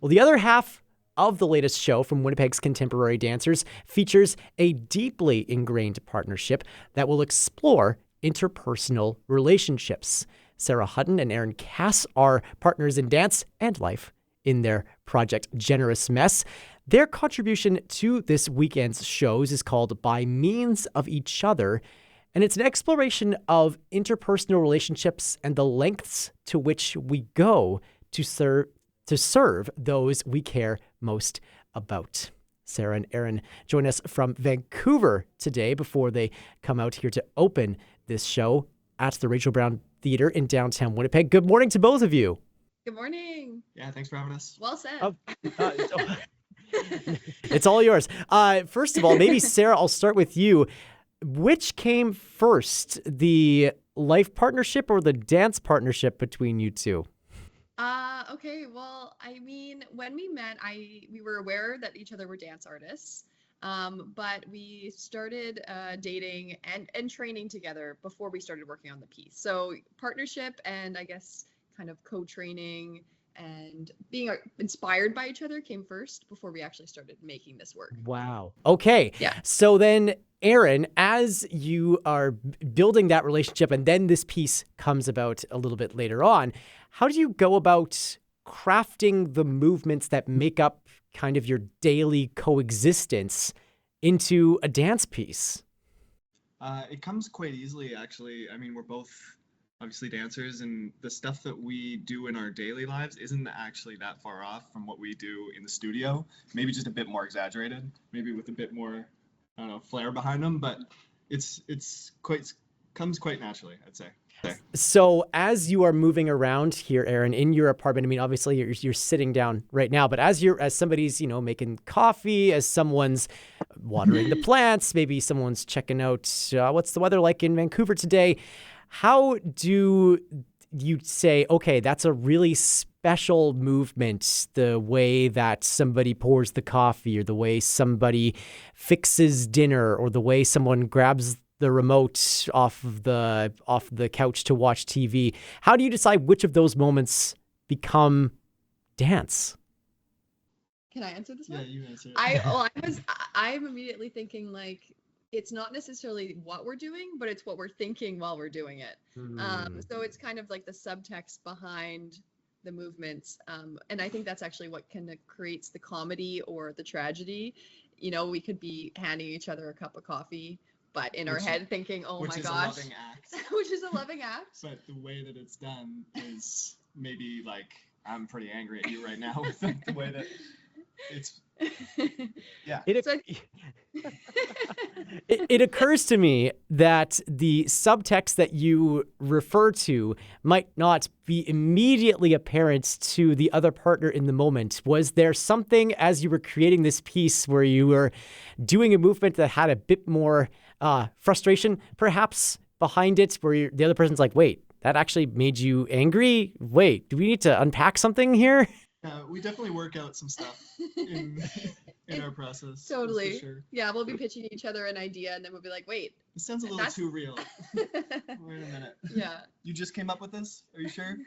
Well, the other half of the latest show from Winnipeg's contemporary dancers features a deeply ingrained partnership that will explore interpersonal relationships. Sarah Hutton and Aaron Cass are partners in dance and life in their project Generous Mess. Their contribution to this weekend's shows is called By Means of Each Other, and it's an exploration of interpersonal relationships and the lengths to which we go to serve those we care most about. Sarah and Aaron join us from Vancouver today before they come out here to open this show at the Rachel Brown Theatre in downtown Winnipeg. Good morning to both of you. Good morning. Yeah, thanks for having us. Well said. It's all yours. First of all, maybe Sarah, I'll start with you. Which came first, the life partnership or the dance partnership between you two? Okay, well, I mean, when we met, we were aware that each other were dance artists, but we started dating and training together before we started working on the piece. So partnership and I guess kind of co-training and being inspired by each other came first before we actually started making this work. Wow. Okay. Yeah. So then, Aaron, as you are building that relationship and then this piece comes about a little bit later on, how do you go about crafting the movements that make up kind of your daily coexistence into a dance piece? It comes quite easily, actually. I mean, we're both obviously dancers, and the stuff that we do in our daily lives isn't actually that far off from what we do in the studio. Maybe just a bit more exaggerated, maybe with a bit more, I don't know, flair behind them, but comes quite naturally, I'd say. So as you are moving around here, Aaron, in your apartment, I mean, obviously you're sitting down right now, but as somebody's, making coffee, as someone's watering the plants, maybe someone's checking out, what's the weather like in Vancouver today? How do you say, okay, that's a really special movement, the way that somebody pours the coffee or the way somebody fixes dinner or the way someone grabs the remote off the couch to watch TV? How do you decide which of those moments become dance? Can I answer this one? Yeah, you answer it. I'm immediately thinking like, it's not necessarily what we're doing, but it's what we're thinking while we're doing it. So it's kind of like the subtext behind the movements. And I think that's actually what kind of creates the comedy or the tragedy. We could be handing each other a cup of coffee, but in our head thinking, oh my gosh. Which is a loving act. Which is a loving act. But the way that it's done is maybe like, I'm pretty angry at you right now with the way that it's... Yeah. It occurs to me that the subtext that you refer to might not be immediately apparent to the other partner in the moment. Was there something as you were creating this piece where you were doing a movement that had a bit more frustration perhaps behind it, where the other person's like, wait, that actually made you angry? Wait, do we need to unpack something here? We definitely work out some stuff in our process. Totally. Sure. Yeah, we'll be pitching each other an idea, and then we'll be like, wait. It sounds a little too real. Wait a minute. Yeah. You just came up with this? Are you sure?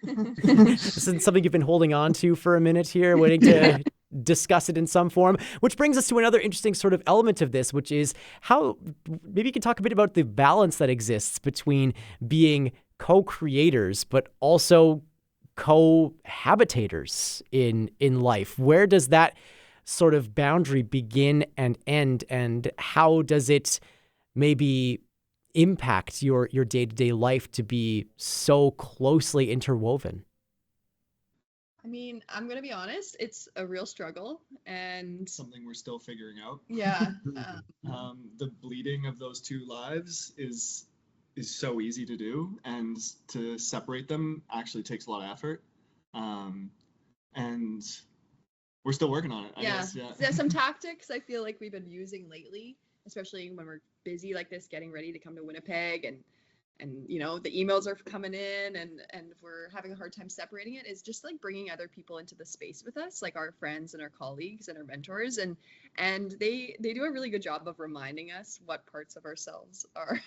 This isn't something you've been holding on to for a minute here, waiting to discuss it in some form, which brings us to another interesting sort of element of this, which is how maybe you can talk a bit about the balance that exists between being co-creators, but also cohabitators in life. Where does that sort of boundary begin and end, and how does it maybe impact your day-to-day life to be so closely interwoven? I mean, I'm going to be honest, it's a real struggle and something we're still figuring out. Yeah. The bleeding of those two lives is so easy to do, and to separate them actually takes a lot of effort. And we're still working on it, I guess. Yeah. There's some tactics I feel like we've been using lately, especially when we're busy like this, getting ready to come to Winnipeg, and the emails are coming in, and we're having a hard time separating it, is just like bringing other people into the space with us, like our friends and our colleagues and our mentors, and they do a really good job of reminding us what parts of ourselves are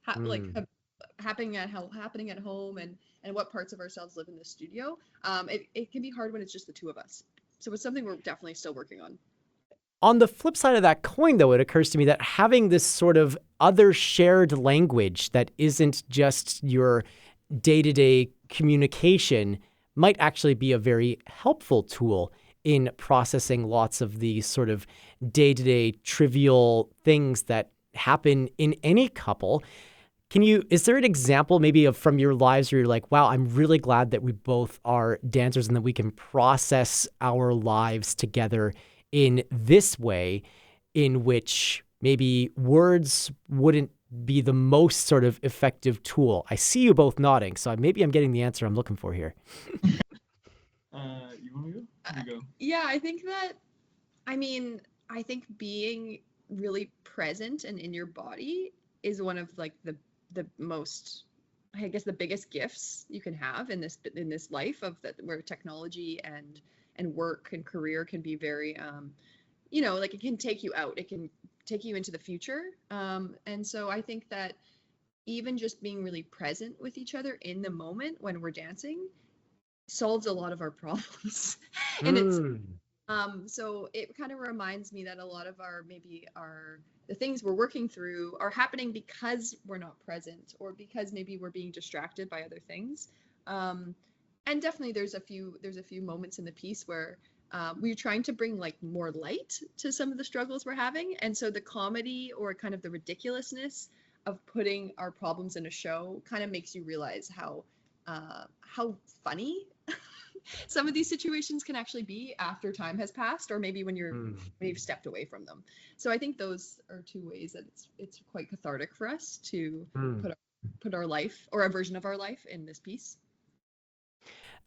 happening at home, and what parts of ourselves live in the studio. It can be hard when it's just the two of us. So it's something we're definitely still working on. On the flip side of that coin, though, it occurs to me that having this sort of other shared language that isn't just your day-to-day communication might actually be a very helpful tool in processing lots of the sort of day-to-day trivial things that happen in any couple. Is there an example maybe from your lives where you're like, wow, I'm really glad that we both are dancers and that we can process our lives together in this way, in which maybe words wouldn't be the most sort of effective tool? I see you both nodding, so maybe I'm getting the answer I'm looking for here. You want to go? You go. Yeah, I think being really present and in your body is one of like the most, I guess, the biggest gifts you can have in this life of that, where technology and work and career can be very like it can take you out, it can take you into the future, and so I think that even just being really present with each other in the moment when we're dancing solves a lot of our problems. And it's so it kind of reminds me that a lot of the things we're working through are happening because we're not present, or because maybe we're being distracted by other things. And definitely there's a few moments in the piece where we're trying to bring like more light to some of the struggles we're having. And so the comedy, or kind of the ridiculousness of putting our problems in a show, kind of makes you realize how funny some of these situations can actually be after time has passed, or maybe when you've stepped away from them. So I think those are two ways that it's quite cathartic for us to put our life, or a version of our life, in this piece.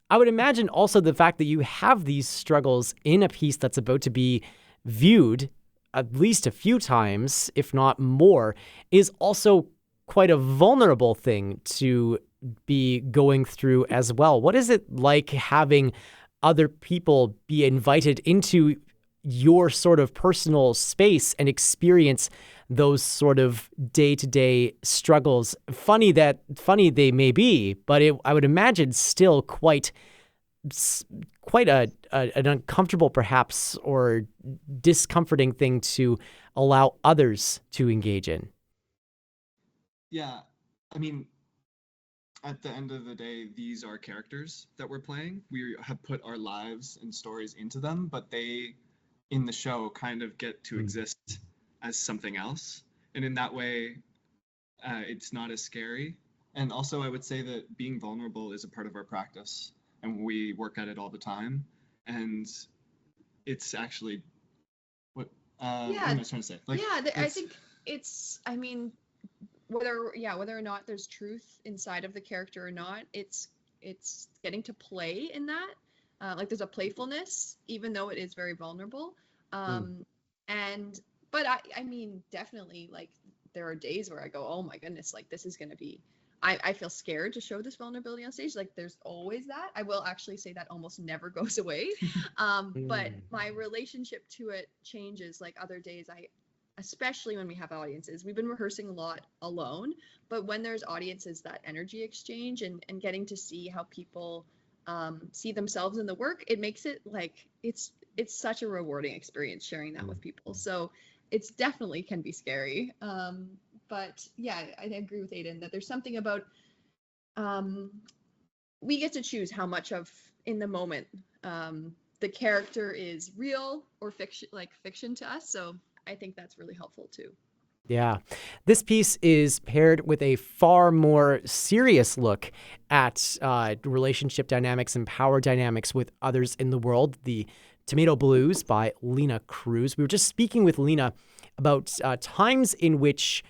I would imagine also the fact that you have these struggles in a piece that's about to be viewed at least a few times, if not more, is also quite a vulnerable thing to be going through as well. What is it like having other people be invited into your sort of personal space and experience those sort of day-to-day struggles? Funny they may be, but I would imagine still quite an uncomfortable, perhaps, or discomforting thing to allow others to engage in. Yeah, I mean, at the end of the day, these are characters that we're playing. We have put our lives and stories into them, but they, in the show, kind of get to exist as something else. And in that way, it's not as scary. And also, I would say that being vulnerable is a part of our practice, and we work at it all the time. And it's actually what am I trying to say? Like, I think it's, I mean, whether or not there's truth inside of the character or not, it's getting to play in that. Like there's a playfulness, even though it is very vulnerable. But I mean, definitely, like, there are days where I go, oh my goodness, like this is going to be, I feel scared to show this vulnerability on stage. Like there's always that. I will actually say that almost never goes away. But my relationship to it changes. Like other days, especially when we have audiences, we've been rehearsing a lot alone, but when there's audiences, that energy exchange and getting to see how people see themselves in the work, it makes it like, it's such a rewarding experience sharing that with people. So it's definitely can be scary. But yeah, I agree with Aiden that there's something about, we get to choose how much of, in the moment, the character is real or fiction to us. So I think that's really helpful too. Yeah. This piece is paired with a far more serious look at relationship dynamics and power dynamics with others in the world. The Tomato Blues by Lena Cruz. We were just speaking with Lena about times in which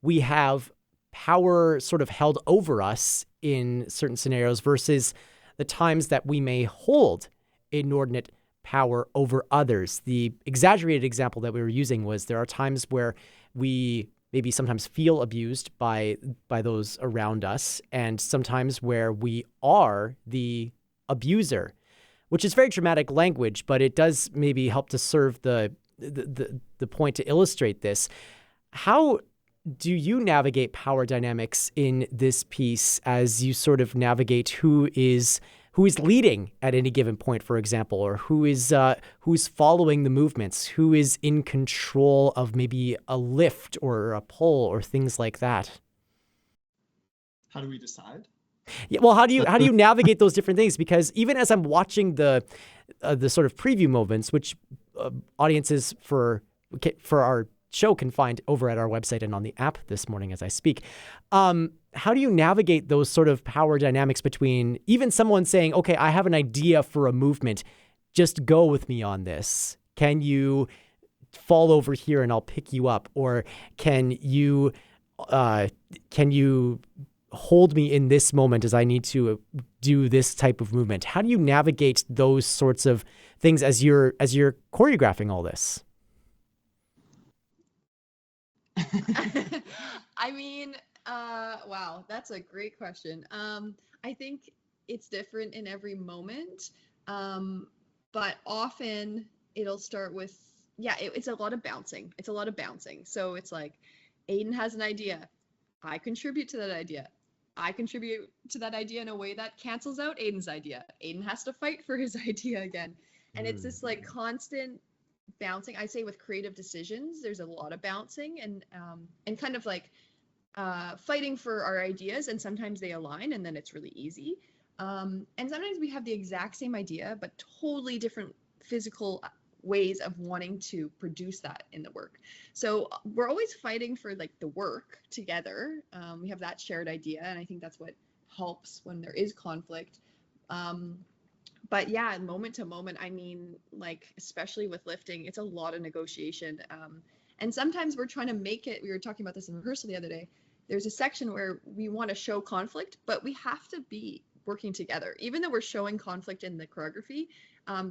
we have power sort of held over us in certain scenarios versus the times that we may hold inordinate power over others. The exaggerated example that we were using was there are times where we maybe sometimes feel abused by those around us, and sometimes where we are the abuser, which is very dramatic language, but it does maybe help to serve the point to illustrate this. How do you navigate power dynamics in this piece as you sort of navigate who who is leading at any given point, for example, or who's following the movements, who is in control of maybe a lift or a pull or things like that. How do we decide? Yeah, well, how do you navigate those different things? Because even as I'm watching the sort of preview moments, which audiences for our show can find over at our website and on the app this morning as I speak, how do you navigate those sort of power dynamics between even someone saying, "Okay, I have an idea for a movement, just go with me on this. Can you fall over here and I'll pick you up?" Or can you hold me in this moment as I need to do this type of movement? How do you navigate those sorts of things as you're choreographing all this? I mean, wow, that's a great question. I think it's different in every moment, but often it'll start with, it's a lot of bouncing. It's a lot of bouncing. So it's like, Aiden has an idea. I contribute to that idea. I contribute to that idea in a way that cancels out Aiden's idea. Aiden has to fight for his idea again. And it's this like constant bouncing. I say with creative decisions, there's a lot of bouncing and kind of like fighting for our ideas, and sometimes they align and then it's really easy. And sometimes we have the exact same idea, but totally different physical ways of wanting to produce that in the work. So we're always fighting for like the work together. We have that shared idea, and I think that's what helps when there is conflict. But yeah, moment to moment, I mean, like, especially with lifting, it's a lot of negotiation. And sometimes we're trying to make it, we were talking about this in rehearsal the other day, there's a section where we want to show conflict, but we have to be working together. Even though we're showing conflict in the choreography,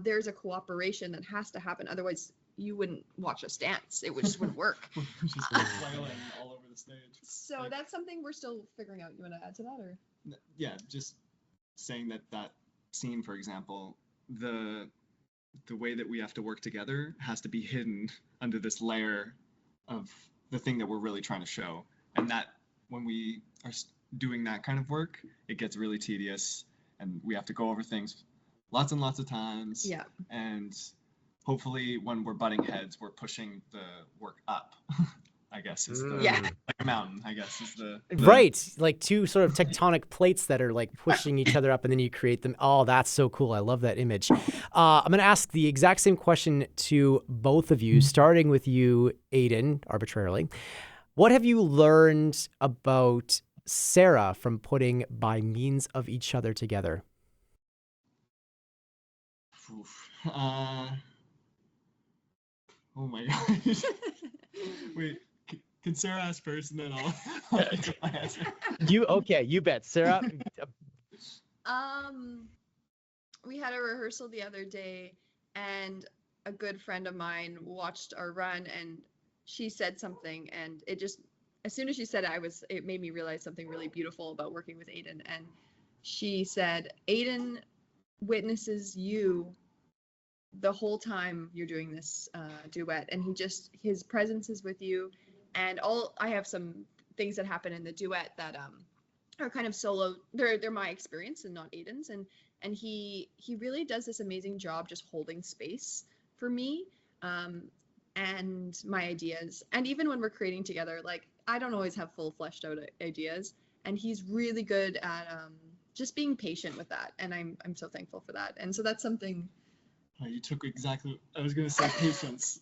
there's a cooperation that has to happen. Otherwise, you wouldn't watch us dance. It just wouldn't work. Just flailing all over the stage. So like, that's something we're still figuring out. You want to add to that, or? Yeah, just saying that scene, for example, the way that we have to work together has to be hidden under this layer of the thing that we're really trying to show. And that when we are doing that kind of work, it gets really tedious, and we have to go over things lots and lots of times. Yeah. And hopefully when we're butting heads, we're pushing the work up. I guess is the like a mountain, I guess is the right, like two sort of tectonic plates that are like pushing each other up, and then you create them. Oh, that's so cool. I love that image. I'm going to ask the exact same question to both of you, starting with you, Aiden, arbitrarily. What have you learned about Sarah from putting By Means of Each Other together? Oh my gosh. Wait, can Sarah ask first, and then I'll get my answer? You bet. Sarah? We had a rehearsal the other day, and a good friend of mine watched our run, and she said something, and it just, as soon as she said it, it made me realize something really beautiful about working with Aiden. And she said, Aiden witnesses you the whole time you're doing this duet, and his presence is with you. And I have some things that happen in the duet that are kind of solo. They're my experience and not Aiden's. And he really does this amazing job just holding space for me and my ideas. And even when we're creating together, like, I don't always have full fleshed out ideas, and he's really good at just being patient with that. And I'm so thankful for that. And so that's something. You took exactly. I was gonna say patience.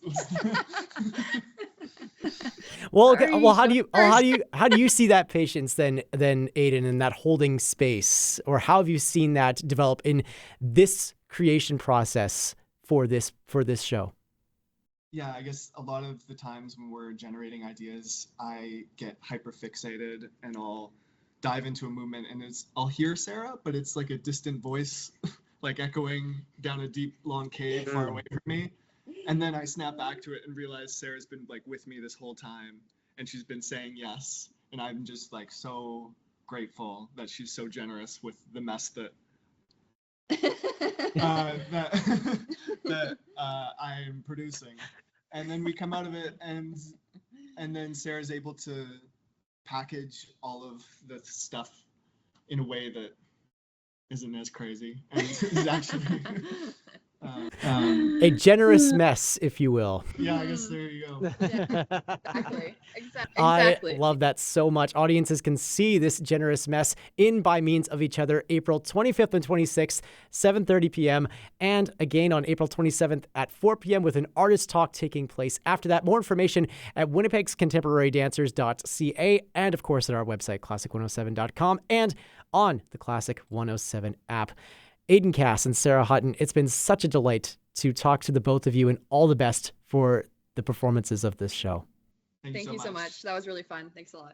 Well, okay, well, how do you see that patience then Aiden, and that holding space, or how have you seen that develop in this creation process for this show? Yeah, I guess a lot of the times when we're generating ideas, I get hyper fixated and I'll dive into a movement, and I'll hear Sarah, but it's like a distant voice, like echoing down a deep, long cave far away from me. And then I snap back to it and realize Sarah's been like with me this whole time, and she's been saying yes. And I'm just like so grateful that she's so generous with the mess that I'm producing. And then we come out of it, and then Sarah's able to package all of the stuff in a way that isn't as crazy. And it's actually A generous mess, if you will. yeah, I guess there you go. Exactly. I Exactly. love that so much. Audiences can see this generous mess in By Means of Each Other, April 25th and 26th, 7:30 p.m. And again on April 27th at 4 p.m. with an artist talk taking place after that. More information at winnipegscontemporarydancers.ca and, of course, at our website, classic107.com and on the Classic 107 app. Aiden Cass and Sarah Hutton, it's been such a delight to talk to the both of you, and all the best for the performances of this show. Thank you so much. That was really fun. Thanks a lot.